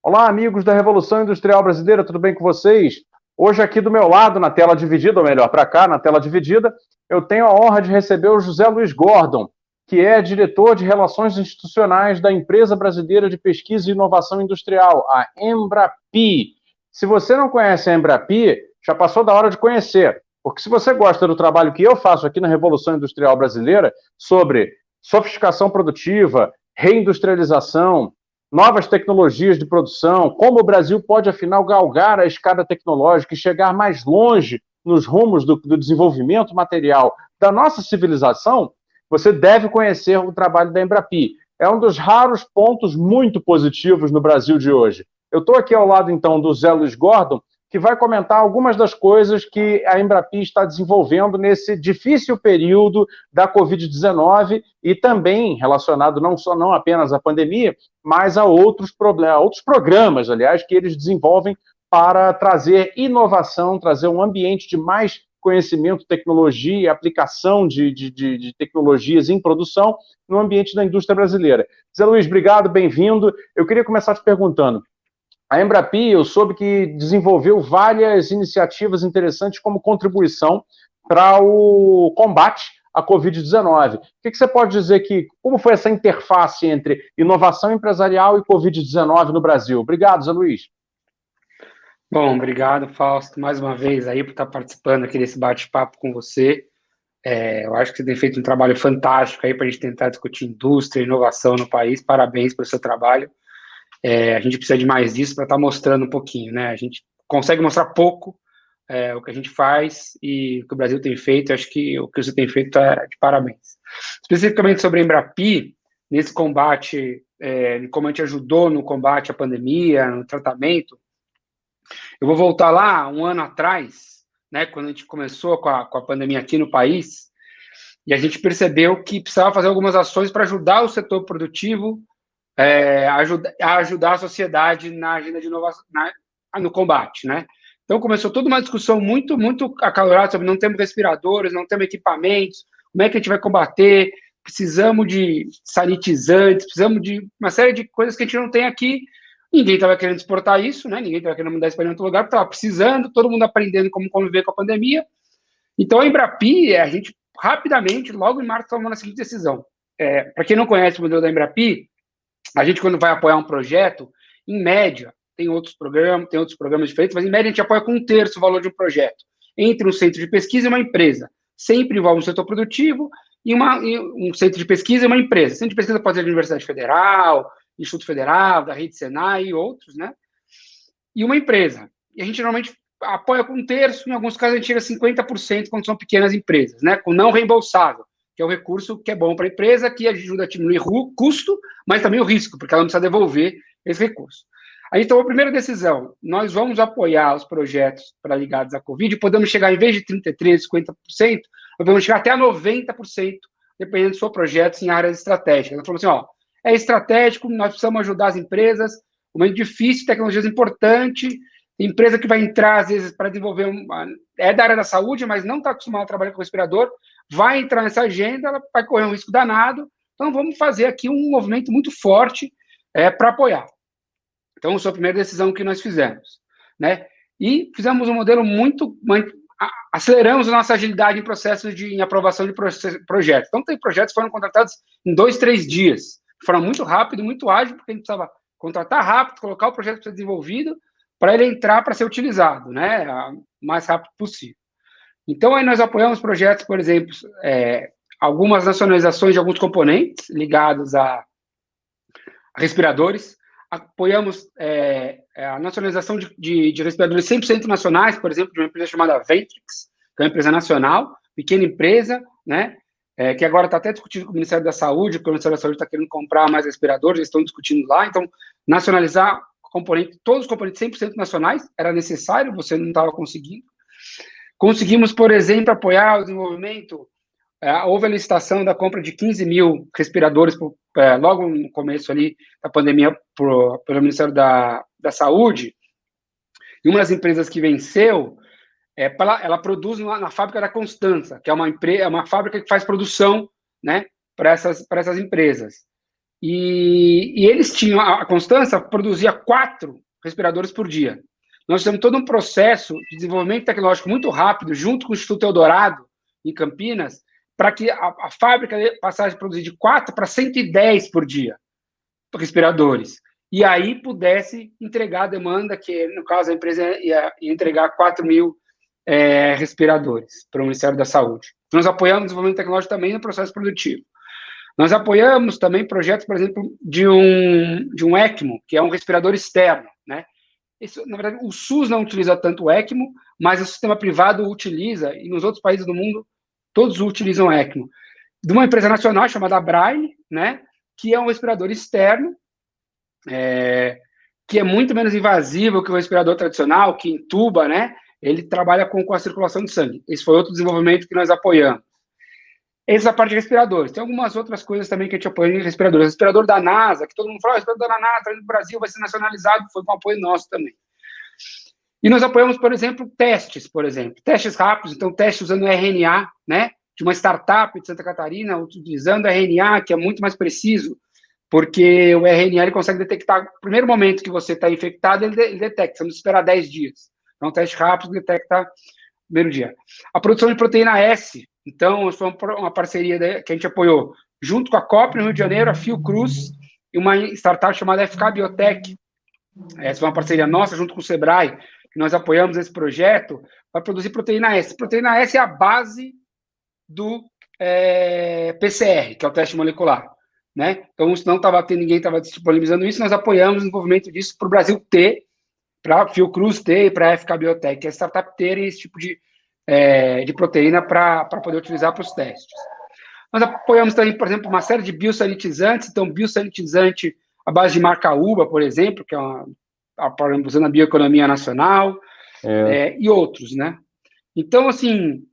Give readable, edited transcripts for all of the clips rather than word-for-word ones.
Olá, amigos da Revolução Industrial Brasileira, tudo bem com vocês? Hoje aqui do meu lado, na tela dividida, ou melhor, para cá, na tela dividida, eu tenho a honra de receber o José Luiz Gordon, que é diretor de Relações Institucionais da Empresa Brasileira de Pesquisa e Inovação Industrial, a Embrapi. Se você não conhece a Embrapi, já passou da hora de conhecer, porque se você gosta do trabalho que eu faço aqui na Revolução Industrial Brasileira sobre sofisticação produtiva, reindustrialização, novas tecnologias de produção, como o Brasil pode, afinal, galgar a escada tecnológica e chegar mais longe nos rumos do desenvolvimento material da nossa civilização, você deve conhecer o trabalho da Embrapi. É um dos raros pontos muito positivos no Brasil de hoje. Eu estou aqui ao lado, então, do Zé Luiz Gordon, que vai comentar algumas das coisas que a Embrapi está desenvolvendo nesse difícil período da Covid-19 e também relacionado não apenas à pandemia, mas a outros programas, aliás, que eles desenvolvem para trazer inovação, trazer um ambiente de mais conhecimento, tecnologia e aplicação de tecnologias em produção no ambiente da indústria brasileira. Zé Luiz, obrigado, bem-vindo. Eu queria começar te perguntando, a Embrapi, eu soube que desenvolveu várias iniciativas interessantes como contribuição para o combate à Covid-19. O que você pode dizer como foi essa interface entre inovação empresarial e Covid-19 no Brasil? Obrigado, Zé Luiz. Bom, obrigado, Fausto, mais uma vez aí por estar participando aqui desse bate-papo com você. Eu acho que você tem feito um trabalho fantástico aí para a gente tentar discutir indústria e inovação no país. Parabéns pelo seu trabalho. A gente precisa de mais disso para estar mostrando um pouquinho, né? A gente consegue mostrar pouco o que a gente faz e o que o Brasil tem feito. Eu acho que o que você tem feito é de parabéns. Especificamente sobre a Embrapi, nesse combate, como a gente ajudou no combate à pandemia, no tratamento, eu vou voltar lá um ano atrás, né, quando a gente começou com a pandemia aqui no país, e a gente percebeu que precisava fazer algumas ações para ajudar o setor produtivo a ajudar a sociedade na agenda de inovação, no combate, né? Então começou toda uma discussão muito, muito acalorada sobre não temos respiradores, não temos equipamentos, como é que a gente vai combater, precisamos de sanitizantes, precisamos de uma série de coisas que a gente não tem aqui. Ninguém estava querendo exportar isso, né? Ninguém estava querendo mandar isso para outro lugar, porque estava precisando, todo mundo aprendendo como conviver com a pandemia. Então a Embrapi, a gente rapidamente, logo em março, tomou a seguinte decisão. Para quem não conhece o modelo da Embrapi, a gente, quando vai apoiar um projeto, em média, tem outros programas diferentes, mas em média a gente apoia com 1/3 o valor de um projeto, entre um centro de pesquisa e uma empresa. Sempre envolve um setor produtivo e um centro de pesquisa e uma empresa. Centro de pesquisa pode ser da Universidade Federal, Instituto Federal, da Rede Senai e outros, né? E uma empresa. E a gente normalmente apoia com 1/3, em alguns casos a gente chega a 50% quando são pequenas empresas, né? Com não reembolsável, que é o recurso que é bom para a empresa, que ajuda a diminuir o custo, mas também o risco, porque ela não precisa devolver esse recurso. A gente tomou a primeira decisão, nós vamos apoiar os projetos ligados à Covid, podemos chegar, em vez de 33%, 50%, nós vamos chegar até a 90%, dependendo do seu projeto, em áreas estratégicas. Nós falamos assim, é estratégico, nós precisamos ajudar as empresas, um momento difícil, tecnologias importantes, empresa que vai entrar, às vezes, para desenvolver é da área da saúde, mas não está acostumada a trabalhar com respirador, vai entrar nessa agenda, ela vai correr um risco danado, então vamos fazer aqui um movimento muito forte para apoiar. Então, essa foi a primeira decisão que nós fizemos, né? E fizemos um modelo aceleramos a nossa agilidade em processos em aprovação de projetos. Então, tem projetos que foram contratados em 2, 3 dias, de forma muito rápida, muito ágil, porque a gente precisava contratar rápido, colocar o projeto para ser desenvolvido, para ele entrar para ser utilizado, né? O mais rápido possível. Então, aí nós apoiamos projetos, por exemplo, algumas nacionalizações de alguns componentes ligados a respiradores, apoiamos a nacionalização de respiradores 100% nacionais, por exemplo, de uma empresa chamada Ventrix, que é uma empresa nacional, pequena empresa, né, que agora está até discutindo com o Ministério da Saúde, porque o Ministério da Saúde está querendo comprar mais respiradores, eles estão discutindo lá, então, nacionalizar todos os componentes 100% nacionais, era necessário, você não estava conseguindo. Conseguimos, por exemplo, apoiar o desenvolvimento, houve a licitação da compra de 15 mil respiradores logo no começo ali da pandemia pelo Ministério da Saúde, e uma das empresas que venceu, ela produz na fábrica da Constança, que é uma fábrica que faz produção, né, para essas empresas. E eles tinham, a Constança produzia 4 respiradores por dia. Nós temos todo um processo de desenvolvimento tecnológico muito rápido, junto com o Instituto Eldorado, em Campinas, para que a fábrica passasse a produzir de 4 para 110 por dia, respiradores. E aí pudesse entregar a demanda, que no caso a empresa ia entregar 4.000 respiradores para o Ministério da Saúde. Nós apoiamos o desenvolvimento tecnológico também no processo produtivo. Nós apoiamos também projetos, por exemplo, de um ECMO, que é um respirador externo, né? Isso, na verdade, o SUS não utiliza tanto o ECMO, mas o sistema privado utiliza, e nos outros países do mundo, todos utilizam ECMO. De uma empresa nacional chamada Braille, né? Que é um respirador externo, que é muito menos invasivo que o respirador tradicional, que intuba, né? Ele trabalha com a circulação de sangue. Esse foi outro desenvolvimento que nós apoiamos. Essa é a parte de respiradores. Tem algumas outras coisas também que a gente apoia em respiradores. O respirador da NASA, que todo mundo fala, o respirador da NASA no Brasil vai ser nacionalizado, foi com apoio nosso também. E nós apoiamos, por exemplo, testes rápidos, então testes usando RNA, né, de uma startup de Santa Catarina, utilizando RNA, que é muito mais preciso, porque o RNA ele consegue detectar, no primeiro momento que você está infectado, ele detecta, você não espera 10 dias. Então, um teste rápido detecta no primeiro dia. A produção de proteína S, então, foi uma parceria que a gente apoiou junto com a COP no Rio de Janeiro, a Fiocruz, e uma startup chamada FK Biotech. Essa foi uma parceria nossa junto com o Sebrae, que nós apoiamos esse projeto para produzir proteína S. Proteína S é a base do PCR, que é o teste molecular, né? Então, se não estava tendo, ninguém estava disponibilizando isso, nós apoiamos o desenvolvimento disso para o Brasil ter, para a Fiocruz ter e para a FK Biotech, que é a startup ter esse tipo de proteína para poder utilizar para os testes. Nós apoiamos também, por exemplo, uma série de biosanitizantes, então biosanitizante à base de marcaúba, por exemplo, que é usando a bioeconomia nacional, e outros, né? Então, assim,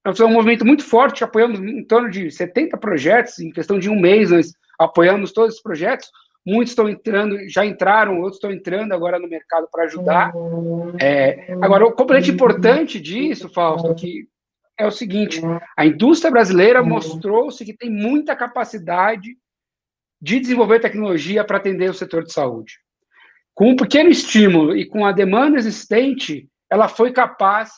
nós fizemos um movimento muito forte, apoiamos em torno de 70 projetos, em questão de um mês nós apoiamos todos esses projetos, muitos estão entrando, já entraram, outros estão entrando agora no mercado para ajudar. Agora, o componente importante disso, Fausto, que é o seguinte, a indústria brasileira mostrou-se que tem muita capacidade de desenvolver tecnologia para atender o setor de saúde. Com um pequeno estímulo e com a demanda existente, ela foi capaz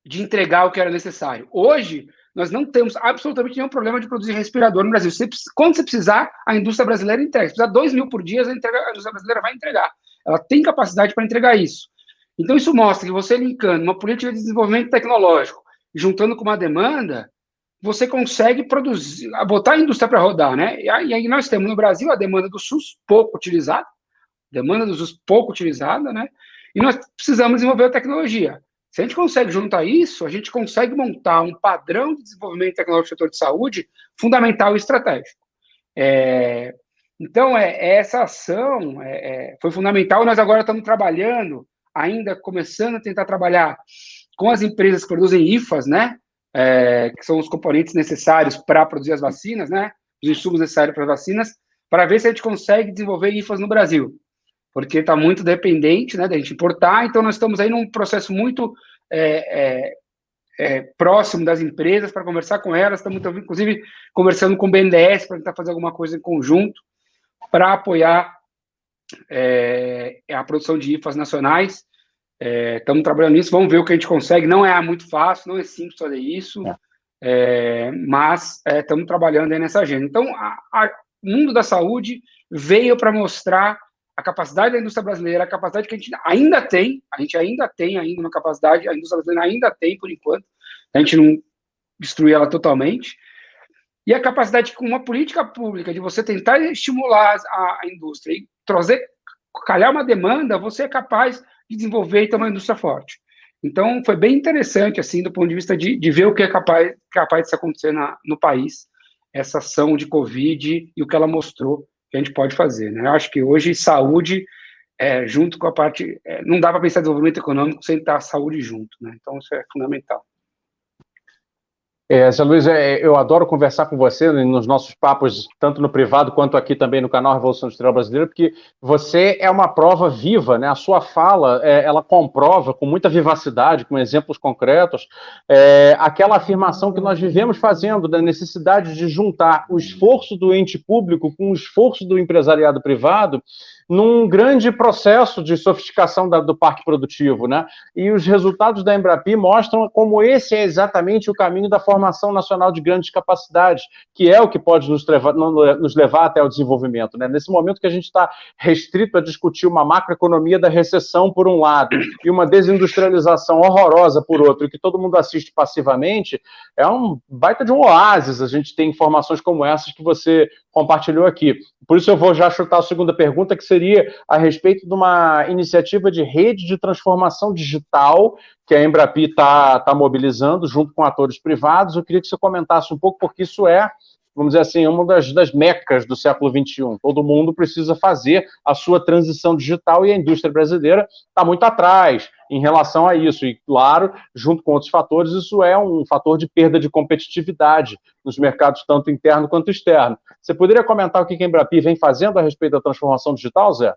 de entregar o que era necessário. Hoje, nós não temos absolutamente nenhum problema de produzir respirador no Brasil. Quando você precisar, a indústria brasileira entrega. Se precisar 2.000 por dia, a indústria brasileira vai entregar. Ela tem capacidade para entregar isso. Então, isso mostra que você linkando uma política de desenvolvimento tecnológico, juntando com uma demanda, você consegue produzir, botar a indústria para rodar, né? E aí nós temos no Brasil a demanda do SUS pouco utilizada, né? E nós precisamos desenvolver a tecnologia. Se a gente consegue juntar isso, a gente consegue montar um padrão de desenvolvimento tecnológico do setor de saúde fundamental e estratégico. Então, essa ação foi fundamental. Nós agora estamos trabalhando, ainda começando a tentar trabalhar com as empresas que produzem IFAs, né? Que são os componentes necessários para produzir as vacinas, né? Os insumos necessários para as vacinas, para ver se a gente consegue desenvolver IFAs no Brasil. Porque está muito dependente, né, da gente importar, então nós estamos aí num processo muito próximo das empresas para conversar com elas, estamos inclusive conversando com o BNDES para tentar fazer alguma coisa em conjunto para apoiar a produção de IFAs nacionais. Estamos trabalhando nisso, vamos ver o que a gente consegue, não é muito fácil, não é simples fazer isso, mas estamos trabalhando aí nessa agenda. Então, o mundo da saúde veio para mostrar a capacidade da indústria brasileira, a capacidade que a gente ainda tem uma capacidade, a indústria brasileira ainda tem, por enquanto, a gente não destruir ela totalmente, e a capacidade com uma política pública de você tentar estimular a indústria e calhar uma demanda, você é capaz de desenvolver e ter uma indústria forte. Então, foi bem interessante, assim, do ponto de vista de ver o que é capaz de se acontecer no país, essa ação de Covid e o que ela mostrou que a gente pode fazer, né? Eu acho que hoje saúde, junto com a parte... não dá para pensar em desenvolvimento econômico sem estar a saúde junto, né? Então, isso é fundamental. Zé Luiz, eu adoro conversar com você nos nossos papos, tanto no privado quanto aqui também no canal Revolução Industrial Brasileira, porque você é uma prova viva, né? A sua fala, ela comprova com muita vivacidade, com exemplos concretos, aquela afirmação que nós vivemos fazendo da necessidade de juntar o esforço do ente público com o esforço do empresariado privado num grande processo de sofisticação do parque produtivo, né? E os resultados da Embrapi mostram como esse é exatamente o caminho da formação nacional de grandes capacidades, que é o que pode nos levar até o desenvolvimento, né? Nesse momento que a gente está restrito a discutir uma macroeconomia da recessão por um lado e uma desindustrialização horrorosa por outro, e que todo mundo assiste passivamente, é um baita de um oásis a gente ter informações como essas que você compartilhou aqui. Por isso eu vou já chutar a segunda pergunta, que seria a respeito de uma iniciativa de rede de transformação digital que a Embrapi está mobilizando junto com atores privados. Eu queria que você comentasse um pouco, porque isso é, vamos dizer assim, uma das mecas do século XXI. Todo mundo precisa fazer a sua transição digital e a indústria brasileira está muito atrás em relação a isso. E, claro, junto com outros fatores, isso é um fator de perda de competitividade nos mercados tanto interno quanto externo. Você poderia comentar o que a Embrapi vem fazendo a respeito da transformação digital, Zé?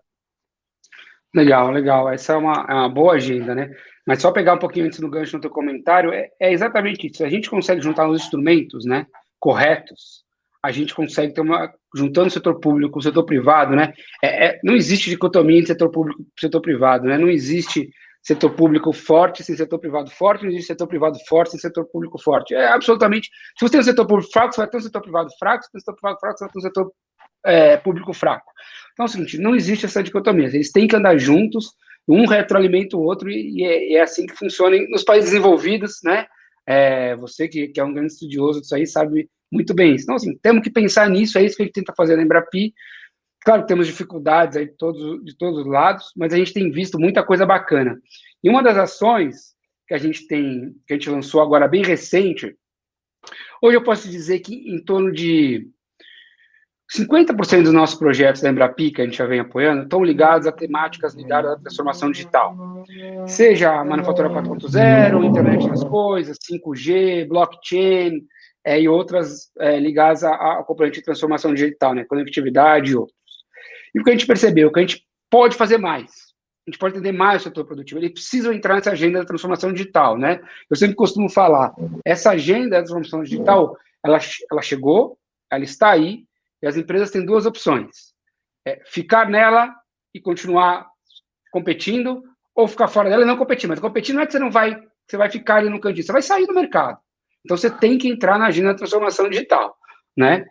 Legal, legal. Essa é uma boa agenda, né? Mas só pegar um pouquinho antes no gancho no teu comentário, é exatamente isso. Se a gente consegue juntar os instrumentos, né, corretos, a gente consegue ter juntando o setor público com o setor privado, né? Não existe dicotomia entre setor público e setor privado, né? Não existe setor público forte sem setor privado forte, não existe setor privado forte sem setor público forte. É absolutamente. Se você tem um setor público fraco, você vai ter um setor privado fraco, se você tem um setor privado fraco, você vai ter um setor público fraco. Então é o seguinte, não existe essa dicotomia, eles têm que andar juntos, um retroalimenta o outro, e é assim que funciona nos países desenvolvidos, né? Você que é um grande estudioso disso aí, sabe muito bem isso. Então, assim, temos que pensar nisso, é isso que a gente tenta fazer na Embrapi. Claro que temos dificuldades aí de todos os lados, mas a gente tem visto muita coisa bacana. E uma das ações que a gente lançou agora bem recente, hoje eu posso dizer que em torno de 50% dos nossos projetos da Embrapi, que a gente já vem apoiando, estão ligados a temáticas ligadas à transformação digital. Seja a manufatura 4.0, internet das coisas, 5G, blockchain, e outras ligadas ao componente de transformação digital, né, conectividade e outros. E o que a gente percebeu? Que a gente pode fazer mais. A gente pode entender mais o setor produtivo. Eles precisam entrar nessa agenda da transformação digital, né? Eu sempre costumo falar, essa agenda da transformação digital, ela chegou, ela está aí, e as empresas têm duas opções. Ficar nela e continuar competindo, ou ficar fora dela e não competir. Mas competir não é que você vai ficar ali no cantinho, você vai sair do mercado. Então, você tem que entrar na agenda da transformação digital, né?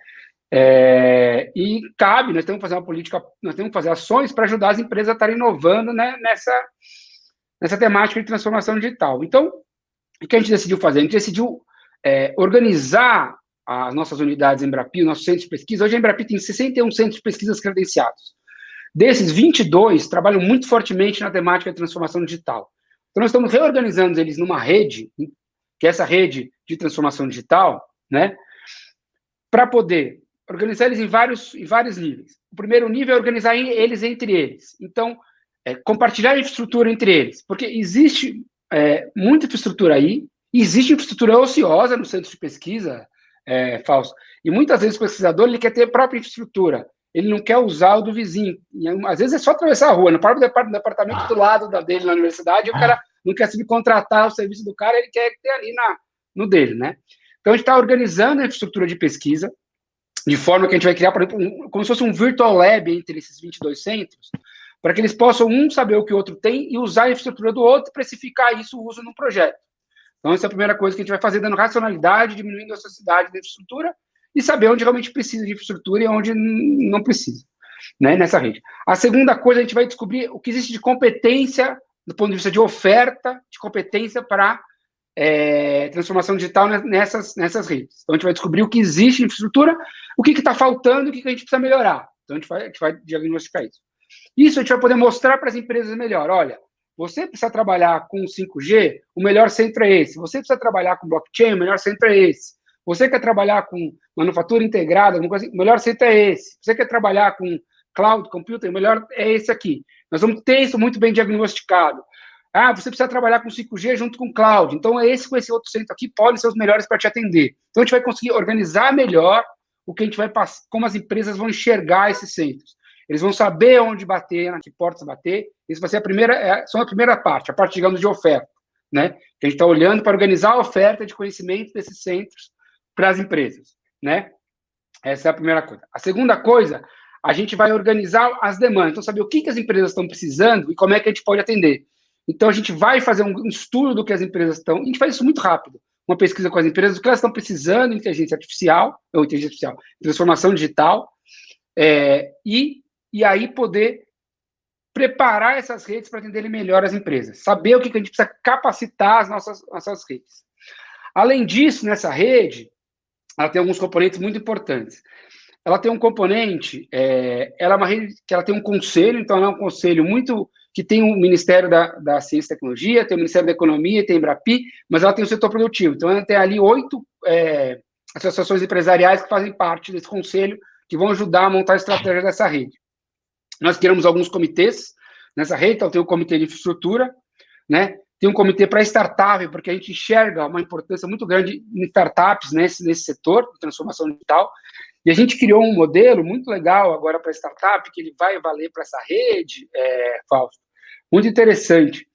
E cabe, nós temos que fazer uma política, nós temos que fazer ações para ajudar as empresas a estarem inovando, né, nessa temática de transformação digital. Então, o que a gente decidiu fazer? A gente decidiu organizar as nossas unidades Embrapi, o nosso centro de pesquisa. Hoje a Embrapi tem 61 centros de pesquisas credenciados. Desses, 22 trabalham muito fortemente na temática de transformação digital. Então, nós estamos reorganizando eles numa rede, que é essa rede de transformação digital, né, para poder organizar eles em vários níveis. O primeiro nível é organizar eles entre eles. Então, compartilhar a infraestrutura entre eles, porque existe muita infraestrutura aí, e existe infraestrutura ociosa no centro de pesquisa, Fausto, e muitas vezes o pesquisador ele quer ter a própria infraestrutura, ele não quer usar o do vizinho, e, às vezes é só atravessar a rua, no próprio departamento do lado dele na universidade, e o cara não quer subcontratar o serviço do cara, ele quer ter ali no dele, né? Então, a gente está organizando a infraestrutura de pesquisa, de forma que a gente vai criar, por exemplo, como se fosse um virtual lab entre esses 22 centros, para que eles possam, saber o que o outro tem e usar a infraestrutura do outro e precificar isso, o uso no projeto. Então, essa é a primeira coisa que a gente vai fazer, dando racionalidade, diminuindo a sociedade da infraestrutura e saber onde realmente precisa de infraestrutura e onde não precisa, né, nessa rede. A segunda coisa, a gente vai descobrir o que existe de competência, do ponto de vista de oferta, de competência para transformação digital nessas redes. Então, a gente vai descobrir o que existe em infraestrutura, o que está faltando, o que a gente precisa melhorar. Então, a gente vai diagnosticar isso. Isso a gente vai poder mostrar para as empresas melhor. Olha, você precisa trabalhar com 5G, o melhor centro é esse. Você precisa trabalhar com blockchain, o melhor centro é esse. Você quer trabalhar com manufatura integrada, o melhor centro é esse. Você quer trabalhar com cloud computing, o melhor é esse aqui. Nós vamos ter isso muito bem diagnosticado. Ah, você precisa trabalhar com 5G junto com cloud. Então, esse com esse outro centro aqui podem ser os melhores para te atender. Então, a gente vai conseguir organizar melhor o que a gente vai passar, como as empresas vão enxergar esses centros. Eles vão saber onde bater, na que portas bater. Isso vai ser só a primeira parte, a parte, digamos, de oferta, né? Que a gente está olhando para organizar a oferta de conhecimento desses centros para as empresas, né? Essa é a primeira coisa. A segunda coisa, a gente vai organizar as demandas. Então, saber o que as empresas estão precisando e como é que a gente pode atender. Então, a gente vai fazer um estudo do que as empresas estão... A gente faz isso muito rápido. Uma pesquisa com as empresas, do que elas estão precisando, inteligência artificial, transformação digital, e aí poder preparar essas redes para atenderem melhor as empresas. Saber o que a gente precisa capacitar as nossas redes. Além disso, nessa rede, ela tem alguns componentes muito importantes. Ela tem um componente, ela é uma rede que ela tem um conselho, então ela é um conselho muito... que tem o Ministério da Ciência e Tecnologia, tem o Ministério da Economia, tem a Embrapi, mas ela tem o setor produtivo. Então, ela tem ali 8 associações empresariais que fazem parte desse conselho, que vão ajudar a montar a estratégia dessa rede. Nós criamos alguns comitês nessa rede, então tem o comitê de infraestrutura, né? Tem um comitê para startup, porque a gente enxerga uma importância muito grande em startups nesse setor de transformação digital. E a gente criou um modelo muito legal agora para startup, que ele vai valer para essa rede, Fausto. Muito interessante.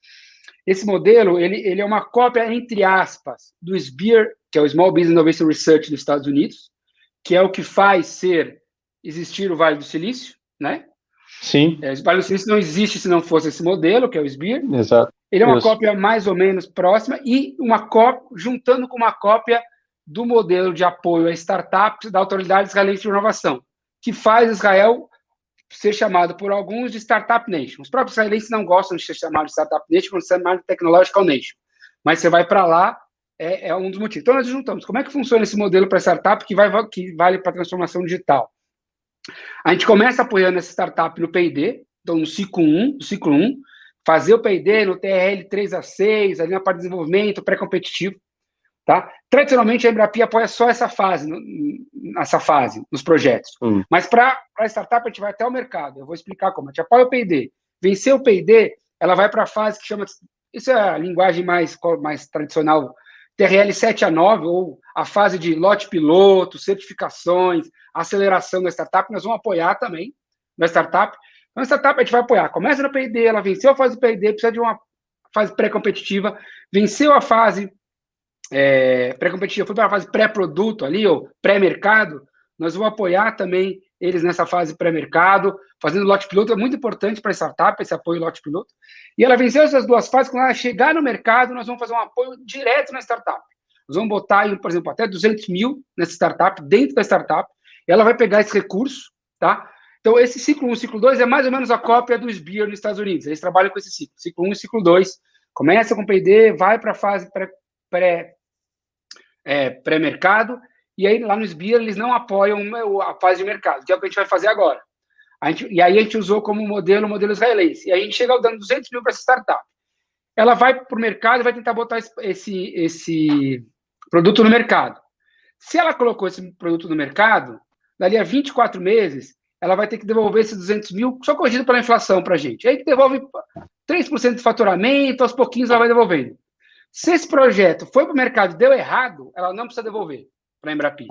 Esse modelo, ele é uma cópia, entre aspas, do SBIR, que é o Small Business Innovation Research dos Estados Unidos, que é o que faz existir o Vale do Silício, né? Sim. O Vale do Silício não existe se não fosse esse modelo, que é o SBIR. Exato. Ele é uma cópia mais ou menos próxima e uma cópia, juntando com uma cópia do modelo de apoio a startups da Autoridade Israelense de Inovação, que faz Israel ser chamado por alguns de Startup Nation. Os próprios israelenses não gostam de ser chamados de Startup Nation, vão ser chamados de Technological Nation. Mas você vai para lá, é um dos motivos. Então, nós juntamos. Como é que funciona esse modelo para startup que vale para a transformação digital? A gente começa apoiando essa startup no P&D, então no ciclo 1, fazer o P&D no TRL 3 a 6, ali na parte de desenvolvimento pré-competitivo. Tá? Tradicionalmente, a Embrapi apoia só essa fase, nos projetos. Mas para a startup, a gente vai até o mercado. Eu vou explicar como. A gente apoia o P&D. Vencer o P&D, ela vai para a fase que chama... Isso é a linguagem mais tradicional, TRL 7 a 9, ou a fase de lote piloto, certificações, aceleração da startup. Nós vamos apoiar também na startup. Então, a startup a gente vai apoiar. Começa no P&D, ela venceu a fase do P&D, precisa de uma fase pré-competitiva, venceu a fase... pré-competitiva, foi para a fase pré-produto ali, ou pré-mercado, nós vamos apoiar também eles nessa fase pré-mercado, fazendo lote piloto, é muito importante para a startup, esse apoio lote piloto, e ela venceu essas duas fases, quando ela chegar no mercado, nós vamos fazer um apoio direto na startup, nós vamos botar, por exemplo, até 200 mil nessa startup, dentro da startup, e ela vai pegar esse recurso, tá? Então, esse ciclo 1 e ciclo 2 é mais ou menos a cópia do SBIR nos Estados Unidos, eles trabalham com esse ciclo 1 e ciclo 2, começa com o P&D, vai para a fase pré-mercado, e aí lá no SBIR eles não apoiam a fase de mercado, que é o que a gente vai fazer agora. E aí a gente usou como modelo israelense. E aí a gente chega dando 200 mil para essa startup. Ela vai para o mercado e vai tentar botar esse produto no mercado. Se ela colocou esse produto no mercado, dali a 24 meses, ela vai ter que devolver esses 200 mil, só corrigido pela inflação para a gente. Aí que devolve 3% de faturamento, aos pouquinhos ela vai devolvendo. Se esse projeto foi para o mercado e deu errado, ela não precisa devolver para a Embrapi.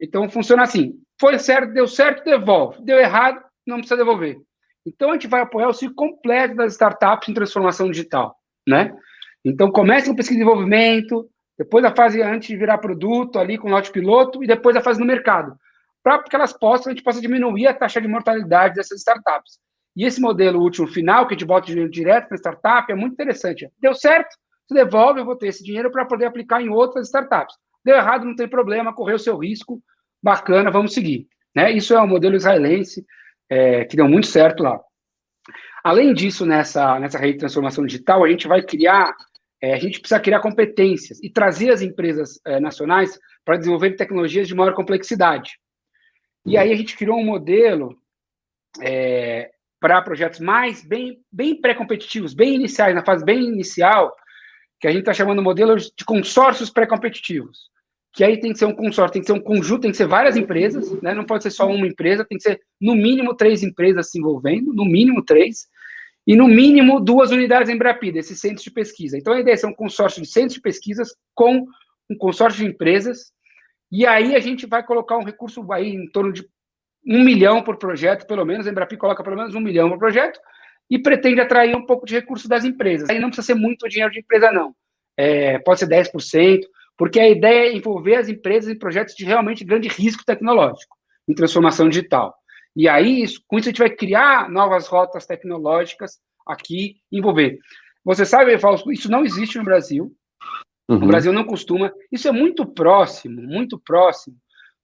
Então, funciona assim. Foi certo, deu certo, devolve. Deu errado, não precisa devolver. Então, a gente vai apoiar o ciclo completo das startups em transformação digital, né? Então, começa com pesquisa e desenvolvimento, depois a fase antes de virar produto, ali com lote piloto, e depois a fase no mercado. Para que a gente possa diminuir a taxa de mortalidade dessas startups. E esse modelo último final, que a gente bota dinheiro direto na startup, é muito interessante. Deu certo, você devolve, eu vou ter esse dinheiro para poder aplicar em outras startups. Deu errado, não tem problema, correu o seu risco, bacana, vamos seguir. Né? Isso é um modelo israelense que deu muito certo lá. Além disso, nessa rede de transformação digital, a gente vai a gente precisa criar competências e trazer as empresas nacionais para desenvolver tecnologias de maior complexidade. E aí a gente criou um modelo para projetos bem pré-competitivos, bem iniciais, na fase bem inicial, que a gente está chamando de modelo de consórcios pré-competitivos. Que aí tem que ser um consórcio, tem que ser um conjunto, tem que ser várias empresas, né? Não pode ser só uma empresa, tem que ser no mínimo 3 empresas se envolvendo, no mínimo 3. e, no mínimo, 2 unidades Embrapi, desses centros de pesquisa. Então, a ideia é um consórcio de centros de pesquisas com um consórcio de empresas, e aí a gente vai colocar um recurso aí em torno de 1 milhão por projeto, pelo menos, a Embrapi coloca pelo menos 1 milhão por projeto, e pretende atrair um pouco de recurso das empresas. Aí não precisa ser muito dinheiro de empresa, não. Pode ser 10%, porque a ideia é envolver as empresas em projetos de realmente grande risco tecnológico, em transformação digital. E aí, com isso, a gente vai criar novas rotas tecnológicas aqui, envolver. Você sabe, Fausto, isso não existe no Brasil. Uhum. O Brasil não costuma. Isso é muito próximo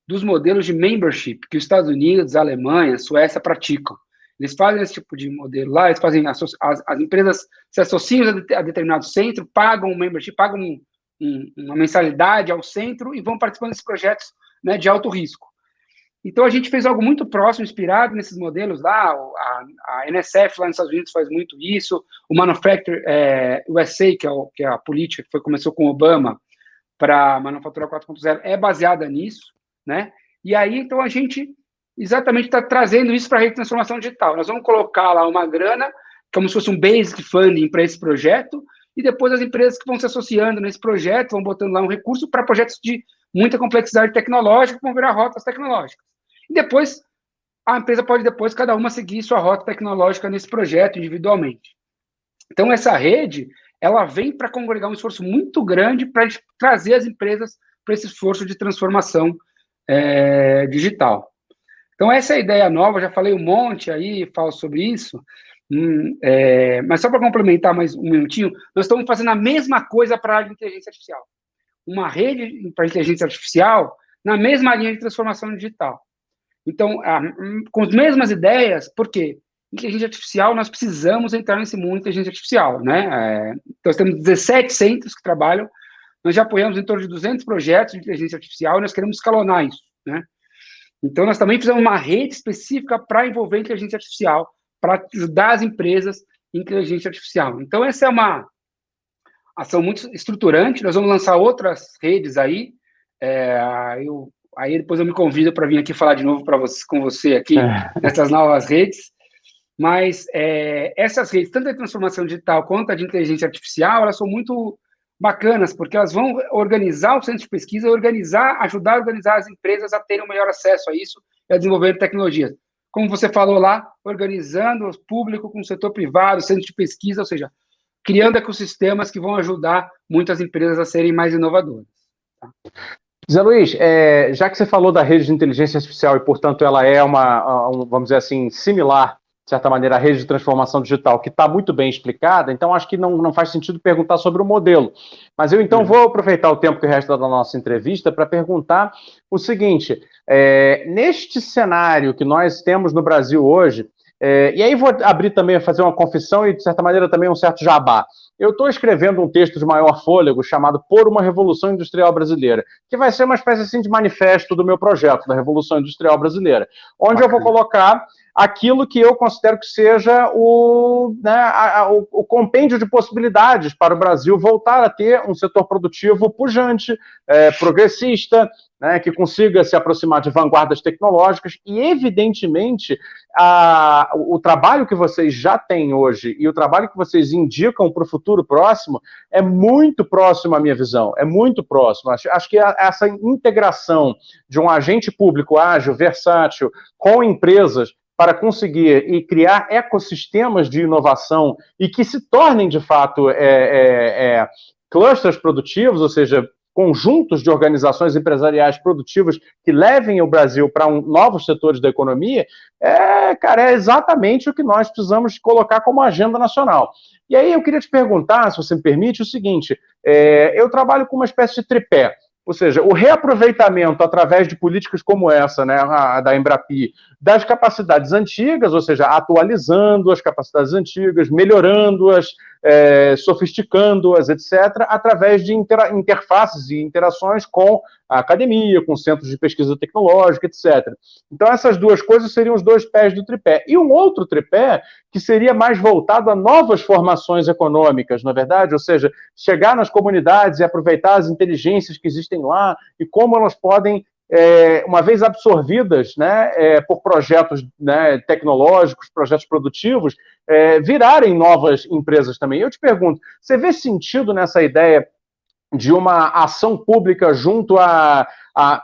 dos modelos de membership que os Estados Unidos, a Alemanha, a Suécia praticam. Eles fazem esse tipo de modelo lá, eles fazem as empresas se associam a determinado centro, pagam um membership, pagam uma mensalidade ao centro e vão participando desses projetos, né, de alto risco. Então, a gente fez algo muito próximo, inspirado nesses modelos lá, a NSF lá nos Estados Unidos faz muito isso, o Manufacture USA, que é a política que começou com Obama para a Manufatura 4.0, é baseada nisso, né? E aí, então, a gente exatamente está trazendo isso para a rede de transformação digital. Nós vamos colocar lá uma grana, como se fosse um basic funding para esse projeto, e depois as empresas que vão se associando nesse projeto vão botando lá um recurso para projetos de muita complexidade tecnológica, que vão virar rotas tecnológicas. E depois, a empresa pode cada uma seguir sua rota tecnológica nesse projeto individualmente. Então, essa rede, ela vem para congregar um esforço muito grande para trazer as empresas para esse esforço de transformação digital. Então, essa é a ideia nova, já falei um monte aí, falo sobre isso, mas só para complementar mais um minutinho, nós estamos fazendo a mesma coisa para a área de inteligência artificial. Uma rede para inteligência artificial na mesma linha de transformação digital. Então, com as mesmas ideias, por quê? Inteligência artificial, nós precisamos entrar nesse mundo de inteligência artificial, né? Nós temos 17 centros que trabalham, nós já apoiamos em torno de 200 projetos de inteligência artificial e nós queremos escalonar isso, né? Então, nós também fizemos uma rede específica para envolver inteligência artificial, para ajudar as empresas em inteligência artificial. Então, essa é uma ação muito estruturante, nós vamos lançar outras redes aí, aí depois eu me convido para vir aqui falar de novo com você aqui, nessas novas redes, mas essas redes, tanto de transformação digital quanto a de inteligência artificial, elas são muito bacanas, porque elas vão organizar o centro de pesquisa, ajudar a organizar as empresas a terem um melhor acesso a isso e a desenvolver tecnologias. Como você falou lá, organizando o público com o setor privado, centro de pesquisa, ou seja, criando ecossistemas que vão ajudar muitas empresas a serem mais inovadoras. Tá? Zé Luiz, já que você falou da rede de inteligência artificial e, portanto, ela é vamos dizer assim, similar, de certa maneira, à rede de transformação digital, que está muito bem explicada, então acho que não faz sentido perguntar sobre o modelo. Mas eu, então, vou aproveitar o tempo que resta da nossa entrevista para perguntar o seguinte, neste cenário que nós temos no Brasil hoje, e aí vou abrir também, fazer uma confissão e, de certa maneira, também um certo jabá. Eu estou escrevendo um texto de maior fôlego chamado Por uma Revolução Industrial Brasileira, que vai ser uma espécie assim de manifesto do meu projeto, da Revolução Industrial Brasileira, onde eu vou colocar aquilo que eu considero que seja o compêndio de possibilidades para o Brasil voltar a ter um setor produtivo pujante, progressista, né, que consiga se aproximar de vanguardas tecnológicas e, evidentemente, o trabalho que vocês já têm hoje e o trabalho que vocês indicam para o futuro próximo é muito próximo à minha visão, é muito próximo. Acho que essa integração de um agente público ágil, versátil, com empresas, para conseguir e criar ecossistemas de inovação e que se tornem, de fato, clusters produtivos, ou seja, conjuntos de organizações empresariais produtivas que levem o Brasil para novos setores da economia, é exatamente o que nós precisamos colocar como agenda nacional. E aí eu queria te perguntar, se você me permite, o seguinte, eu trabalho com uma espécie de tripé, ou seja, o reaproveitamento através de políticas como essa, né, da Embrapi, das capacidades antigas, ou seja, atualizando as capacidades antigas, melhorando-as, sofisticando-as, etc., através de interfaces e interações com a academia, com centros de pesquisa tecnológica, etc. Então, essas duas coisas seriam os dois pés do tripé. E um outro tripé que seria mais voltado a novas formações econômicas, na verdade, ou seja, chegar nas comunidades e aproveitar as inteligências que existem lá e como elas podem uma vez absorvidas, né, por projetos, né, tecnológicos, projetos produtivos, virarem novas empresas também. Eu te pergunto, você vê sentido nessa ideia de uma ação pública junto a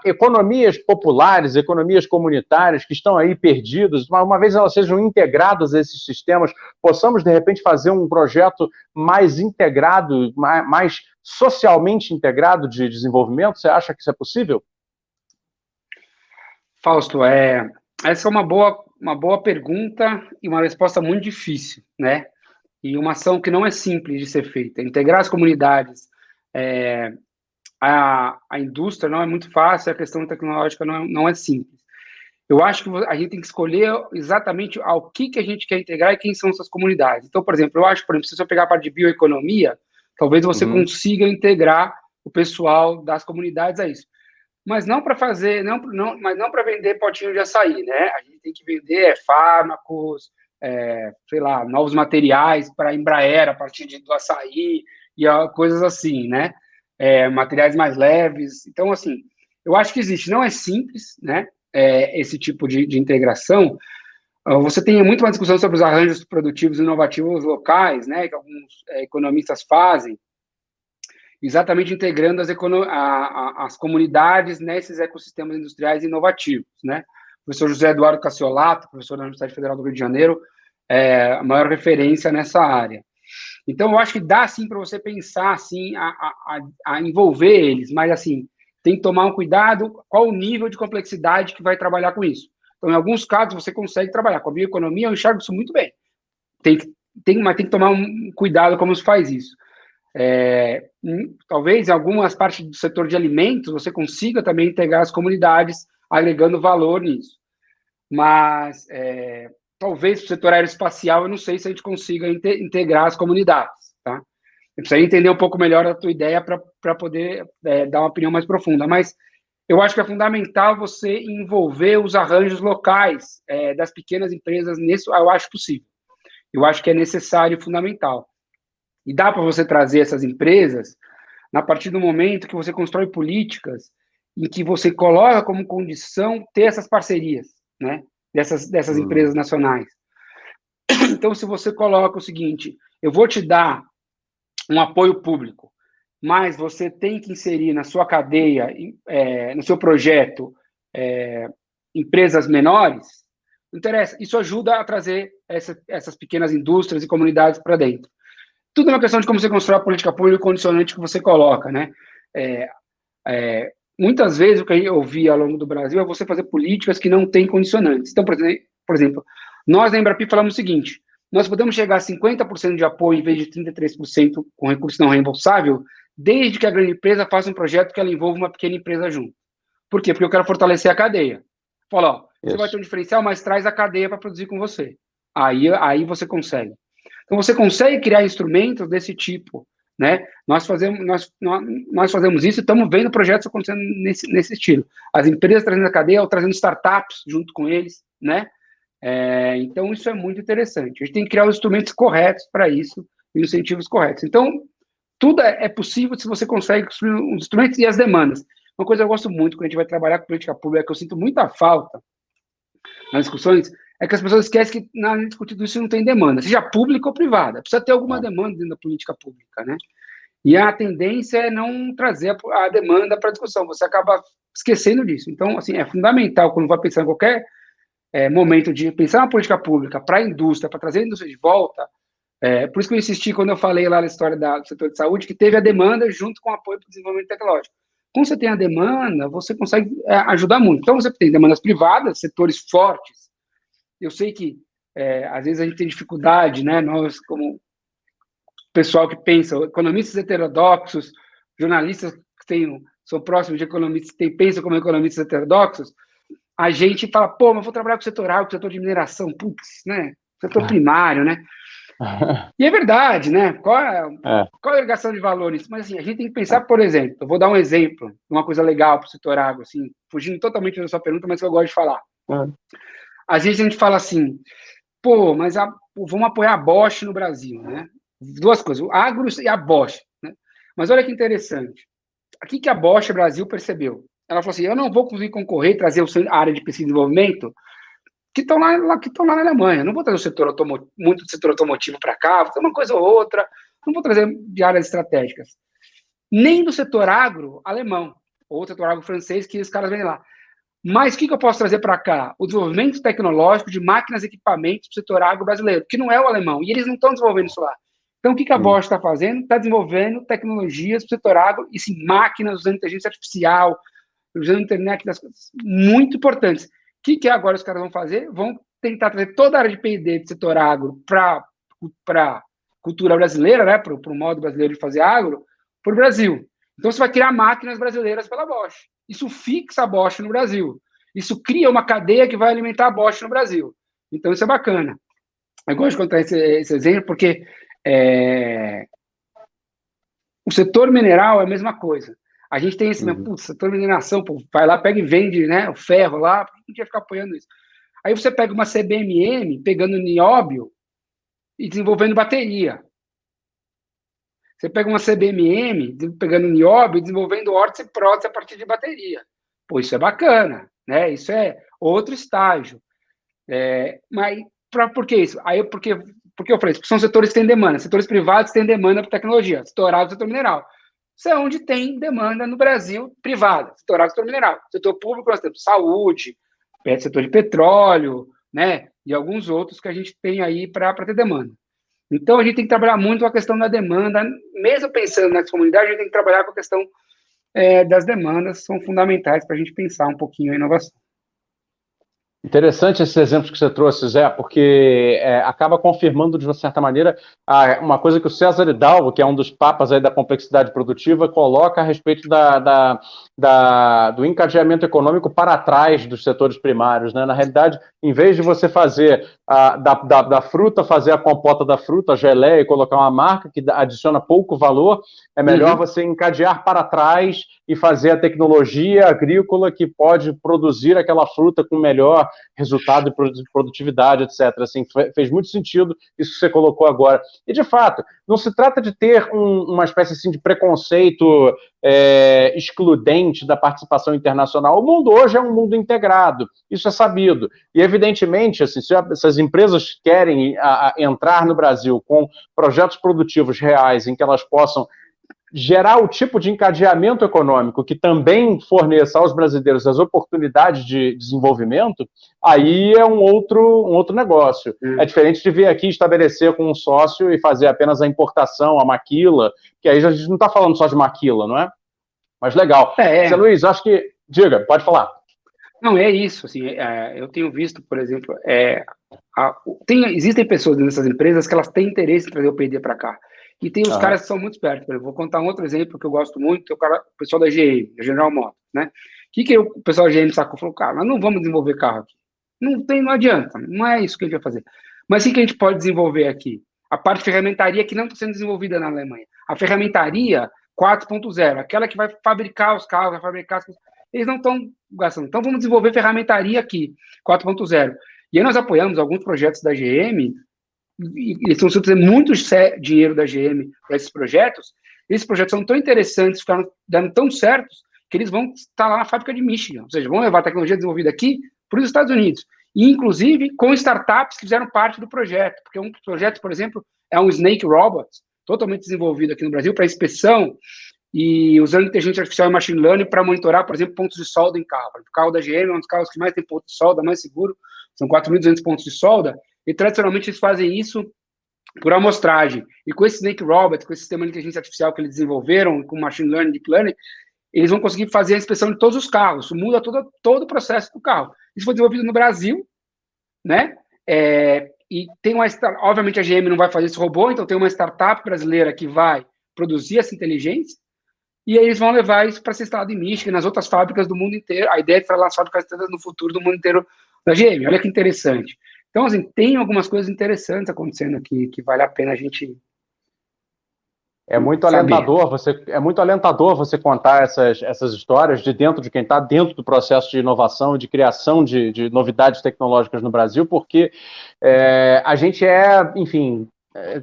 economias populares, economias comunitárias que estão aí perdidas, uma vez elas sejam integradas a esses sistemas, possamos, de repente, fazer um projeto mais integrado, mais socialmente integrado de desenvolvimento? Você acha que isso é possível? Fausto, essa é uma boa pergunta e uma resposta muito difícil, né? E uma ação que não é simples de ser feita. Integrar as comunidades, a indústria não é muito fácil, a questão tecnológica não é simples. Eu acho que a gente tem que escolher exatamente ao que a gente quer integrar e quem são essas comunidades. Então, por exemplo, eu acho que, se você pegar a parte de bioeconomia, talvez você consiga integrar o pessoal das comunidades a isso. Mas não para fazer, mas não para vender potinho de açaí, né? A gente tem que vender fármacos, sei lá, novos materiais para a Embraer a partir do açaí e coisas assim, né? Materiais mais leves. Então, assim, eu acho que existe. Não é simples, né? Esse tipo de integração. Você tem muito uma discussão sobre os arranjos produtivos e inovativos locais, né? Que alguns economistas fazem, exatamente integrando as comunidades nesses ecossistemas industriais inovativos, né? O professor José Eduardo Cassiolato, professor da Universidade Federal do Rio de Janeiro, é a maior referência nessa área. Então, eu acho que dá, sim, para você pensar, assim, a envolver eles, mas, assim, tem que tomar um cuidado qual o nível de complexidade que vai trabalhar com isso. Então, em alguns casos, você consegue trabalhar. Com a bioeconomia, eu enxergo isso muito bem. Mas tem que tomar um cuidado como se faz isso. Talvez em algumas partes do setor de alimentos você consiga também integrar as comunidades, agregando valor nisso. Mas talvez no setor aeroespacial eu não sei se a gente consiga integrar as comunidades, tá? Eu precisaria entender um pouco melhor a tua ideia para poder dar uma opinião mais profunda, mas eu acho que é fundamental você envolver os arranjos locais das pequenas empresas nisso, eu acho possível. Eu acho que é necessário e fundamental. E dá para você trazer essas empresas a partir do momento que você constrói políticas em que você coloca como condição ter essas parcerias, né, dessas empresas nacionais. Então, se você coloca o seguinte, eu vou te dar um apoio público, mas você tem que inserir na sua cadeia, no seu projeto, empresas menores, não interessa. Isso ajuda a trazer essas pequenas indústrias e comunidades para dentro. Tudo é uma questão de como você constrói a política pública e o condicionante que você coloca, né? Muitas vezes o que eu vi ao longo do Brasil é você fazer políticas que não têm condicionantes. Então, por exemplo, nós na Embrapi falamos o seguinte, nós podemos chegar a 50% de apoio em vez de 33% com recurso não reembolsável, desde que a grande empresa faça um projeto que ela envolva uma pequena empresa junto. Por quê? Porque eu quero fortalecer a cadeia. Fala, você vai ter um diferencial, mas traz a cadeia para produzir com você. Aí você consegue. Então, você consegue criar instrumentos desse tipo, né? Nós fazemos isso e estamos vendo projetos acontecendo nesse estilo. As empresas trazendo a cadeia ou trazendo startups junto com eles, né? Então, isso é muito interessante. A gente tem que criar os instrumentos corretos para isso e os incentivos corretos. Então, tudo é possível se você consegue construir os instrumentos e as demandas. Uma coisa que eu gosto muito quando a gente vai trabalhar com política pública, que eu sinto muita falta nas discussões, é que as pessoas esquecem que na discutir isso não tem demanda, seja pública ou privada. Precisa ter alguma demanda dentro da política pública, né? E a tendência é não trazer a demanda para a discussão. Você acaba esquecendo disso. Então, assim, é fundamental quando vai pensar em qualquer momento de pensar na política pública para a indústria, para trazer a indústria de volta. Por isso que eu insisti quando eu falei lá na história do setor de saúde, que teve a demanda junto com o apoio para o desenvolvimento tecnológico. Quando você tem a demanda, você consegue ajudar muito. Então, você tem demandas privadas, setores fortes. Eu sei que, às vezes, a gente tem dificuldade, né? Nós, como pessoal que pensa, economistas heterodoxos, jornalistas que são próximos de economistas, pensam como economistas heterodoxos, a gente fala, pô, mas vou trabalhar com o setor agro, com o setor de mineração, putz, né? Setor primário, né? E é verdade, né? Qual é a agregação de valor nisso? Mas, assim, a gente tem que pensar, por exemplo, eu vou dar um exemplo, uma coisa legal para o setor agro, assim, fugindo totalmente da sua pergunta, mas que eu gosto de falar. Às vezes a gente fala assim, pô, mas vamos apoiar a Bosch no Brasil, né? Duas coisas, o agro e a Bosch, né? Mas olha que interessante. O que a Bosch Brasil percebeu? ela falou assim, eu não vou conseguir concorrer e trazer a área de pesquisa e desenvolvimento que estão lá na Alemanha. Não vou trazer o setor muito do setor automotivo para cá, vou fazer uma coisa ou outra, não vou trazer de áreas estratégicas. Nem do setor agro alemão, ou setor agro francês, que os caras vêm lá. Mas o que eu posso trazer para cá? O desenvolvimento tecnológico de máquinas e equipamentos para o setor agro brasileiro, que não é o alemão, e eles não estão desenvolvendo isso lá. Então, o que a Bosch está fazendo? Está desenvolvendo tecnologias para o setor agro, e sim, máquinas usando inteligência artificial, usando a internet das coisas muito importantes. O que agora os caras vão fazer? Vão tentar trazer toda a área de P&D do setor agro para a cultura brasileira, né, para o modo brasileiro de fazer agro, para o Brasil. Então, você vai criar máquinas brasileiras pela Bosch. Isso fixa a Bosch no Brasil. Isso cria uma cadeia que vai alimentar a Bosch no Brasil. Então, isso é bacana. Eu gosto de contar esse exemplo porque o setor mineral é a mesma coisa. A gente tem esse setor de mineração, pô, vai lá, pega e vende, né, o ferro lá, por que a gente vai ficar apoiando isso? Aí você pega uma CBMM, pegando nióbio e desenvolvendo bateria. Você pega uma CBMM, pegando nióbio e desenvolvendo órtese e prótese a partir de bateria. Pô, isso é bacana, né? Isso é outro estágio. Mas por que isso? Aí, porque eu falei, são setores que têm demanda. Setores privados têm demanda por tecnologia. Setor agro, setor mineral. Isso é onde tem demanda no Brasil privada. Setor agro, setor mineral. Setor público, nós temos saúde, setor de petróleo, né? E alguns outros que a gente tem aí para ter demanda. Então, a gente tem que trabalhar muito com a questão da demanda, mesmo pensando nas comunidades, a gente tem que trabalhar com a questão das demandas, são fundamentais para a gente pensar um pouquinho a inovação. Interessante esses exemplos que você trouxe, Zé, porque acaba confirmando, de uma certa maneira, uma coisa que o César Hidalgo, que é um dos papas aí da complexidade produtiva, coloca a respeito do encadeamento econômico para trás dos setores primários, né? Na realidade, em vez de você fazer da fruta, fazer a compota da fruta, a geleia, e colocar uma marca que adiciona pouco valor, é melhor você encadear para trás e fazer a tecnologia agrícola que pode produzir aquela fruta com melhor resultado de produtividade, etc. Assim, fez muito sentido isso que você colocou agora. E, de fato, não se trata de ter uma espécie assim, de preconceito excludente da participação internacional. O mundo hoje é um mundo integrado, isso é sabido. E, evidentemente, assim, se as empresas querem entrar no Brasil com projetos produtivos reais em que elas possam gerar o tipo de encadeamento econômico que também forneça aos brasileiros as oportunidades de desenvolvimento, aí é um outro negócio. É diferente de vir aqui estabelecer com um sócio e fazer apenas a importação, a maquila, que aí a gente não está falando só de maquila, não é? Mas legal. Zé Luiz, acho que... Diga, pode falar. Não, é isso. Assim, eu tenho visto, por exemplo, existem pessoas nessas empresas que elas têm interesse em trazer o P&D para cá. E tem os caras que são muito espertos. Eu vou contar um outro exemplo que eu gosto muito, o pessoal da GM, da General Motors, né? O que o pessoal da GM sacou? Falou, cara, nós não vamos desenvolver carro aqui. Não adianta, não é isso que a gente vai fazer. Mas o que a gente pode desenvolver aqui? A parte de ferramentaria que não está sendo desenvolvida na Alemanha. A ferramentaria 4.0, aquela que vai fabricar os carros, vai fabricar as coisas. Eles não estão gastando. Então, vamos desenvolver ferramentaria aqui, 4.0. E aí nós apoiamos alguns projetos da GM, e eles estão precisando muito dinheiro da GM para esses projetos. Esses projetos são tão interessantes, ficaram dando tão certos, que eles vão estar lá na fábrica de Michigan. Ou seja, vão levar a tecnologia desenvolvida aqui para os Estados Unidos. E, inclusive, com startups que fizeram parte do projeto. Porque um projeto, por exemplo, é um Snake Robot, totalmente desenvolvido aqui no Brasil para inspeção e usando inteligência artificial e machine learning para monitorar, por exemplo, pontos de solda em carro. O carro da GM é um dos carros que mais tem pontos de solda, mais seguro. São 4.200 pontos de solda. E, tradicionalmente, eles fazem isso por amostragem. E com esse Snake Robot, com esse sistema de inteligência artificial que eles desenvolveram, com machine learning, deep learning, eles vão conseguir fazer a inspeção de todos os carros. Isso muda todo o processo do carro. Isso foi desenvolvido no Brasil, né? E tem obviamente, a GM não vai fazer esse robô, então tem uma startup brasileira que vai produzir essa inteligência, e aí eles vão levar isso para ser instalado em Michigan, nas outras fábricas do mundo inteiro. A ideia é instalar as fábricas no futuro do mundo inteiro da GM. Olha que interessante. Então, assim, tem algumas coisas interessantes acontecendo aqui que vale a pena a gente É muito alentador você contar essas histórias de dentro de quem está dentro do processo de inovação e de criação de novidades tecnológicas no Brasil, porque a gente enfim,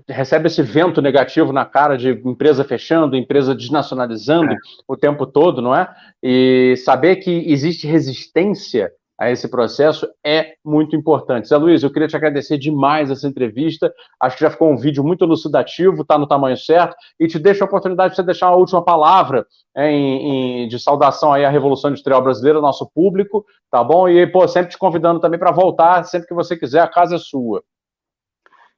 recebe esse vento negativo na cara de empresa fechando, empresa desnacionalizando o tempo todo, não é? E saber que existe resistência a esse processo é muito importante. Zé Luiz, eu queria te agradecer demais essa entrevista, acho que já ficou um vídeo muito elucidativo, está no tamanho certo, e te deixo a oportunidade de você deixar uma última palavra de saudação aí à Revolução Industrial Brasileira, nosso público, tá bom? E, pô, sempre te convidando também para voltar, sempre que você quiser, a casa é sua.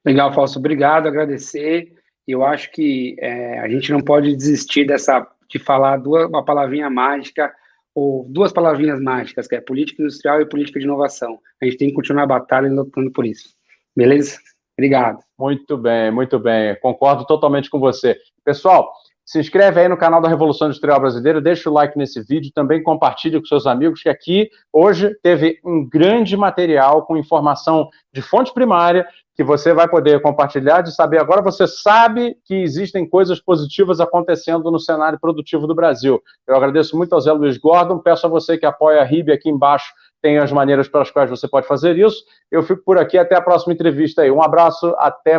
Legal, Fausto, obrigado, agradecer. Eu acho que a gente não pode desistir de falar uma palavrinha mágica, ou duas palavrinhas mágicas, que é política industrial e política de inovação. A gente tem que continuar a batalha e lutando por isso. Beleza? Obrigado. Muito bem, muito bem. Concordo totalmente com você. Pessoal, se inscreve aí no canal da Revolução Industrial Brasileira, deixa o like nesse vídeo, também compartilhe com seus amigos, que aqui hoje teve um grande material com informação de fonte primária que você vai poder compartilhar, de saber. Agora você sabe que existem coisas positivas acontecendo no cenário produtivo do Brasil. Eu agradeço muito ao Zé Luiz Gordon, peço a você que apoia a RIB aqui embaixo, tem as maneiras pelas quais você pode fazer isso. Eu fico por aqui, até a próxima entrevista aí. Um abraço, até